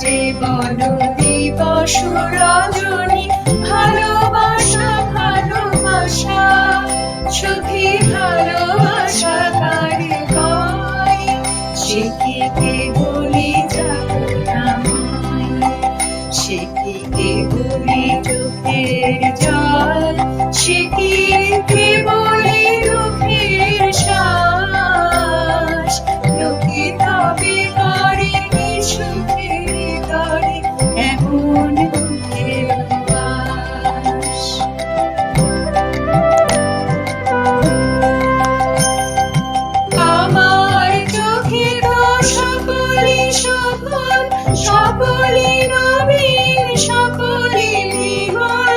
যে বলো দিবস রজনী, ভালোবাসা ভালোবাসা সখী ভালোবাসা কারে কয়, সে কি কেবলি যাতনাময়, সে কি কেবলি চোখের জল, সে কি কেবলি দুঃখের শ্বাস, লোকে তবে করে সুখের তরে এমন দুঃখের বাস। আমার চোখে তো সকলি সফল, সকলি নবীন, সকলি বিমল,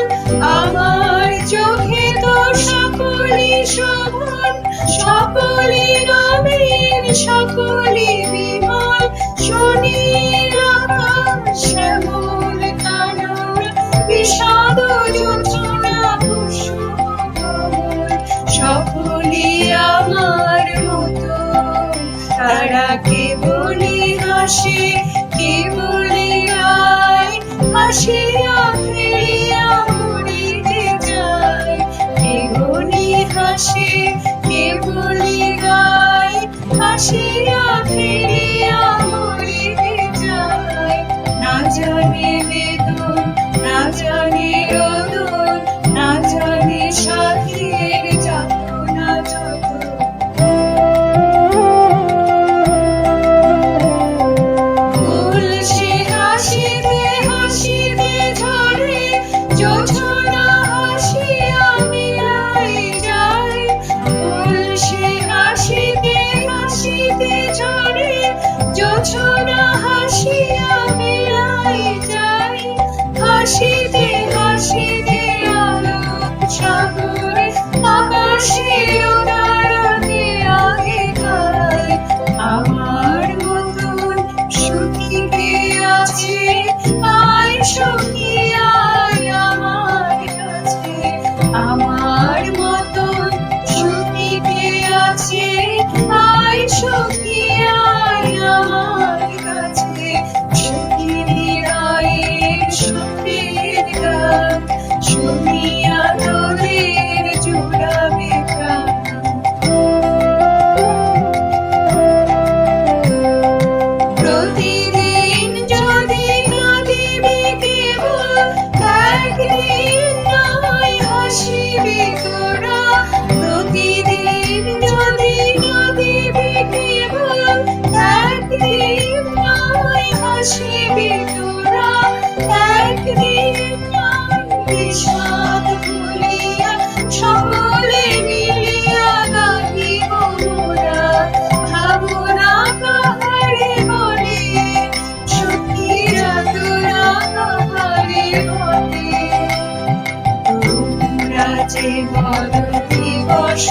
আমার চোখে তো সকলি সফল, সকলি নবীন, সকলি বিমল, শনির আকাশ শ্যামল কানন, বিষাদ যোজনা কুসুম কমল, সকলি আমার মতো, তারা কেবলি হাসে, কেবলি গায়, হাসিয়া খেলিয়া মরিতে যায়, কেবলি হাসে, কেবলি গায়, হাসিয়া খেলিয়া মরিতে যায়, না জানে বেদন, না জানে রোদন, না জানে সাথীর যাতনা যত। ফুল সে হাসিতে হাসিতে ঝরে, জোছনা হাসিয়া মিলাই যায়, ফুল সে হাসিতে হাসিতে ঝরে, জোছনা হাসিয়া মিলাই যায়, হাসিতে হাসিতে আলোক সাগর, আকাশে উদারতে আগে গায়, আমার মতন সুখী কে আছে, আয় সখী আয় আমার কাছে, আমার মতন সুখী কে আছে, আয় সখী আয় আমার কাছে, সখীর হৃদয়ের সুখের গান শুনিয়া তোদের জুড়াবে প্রাণ। প্রতিদিন যদি কাঁদিবি কেবল, একদিন নয় হাসিবি তোরা, প্রতিদিন যদি কাঁদিবি কেবল, একদিন নয় হাসিবি তোরা, একদিন নয় বিষাদ ভুলিয়া সকলে মিলিয়া গাহিব মোরা, ভাবনা কাহারে বলে, সখীরা তোরা কাহারে বলে, তোমরা যে বলো দিবস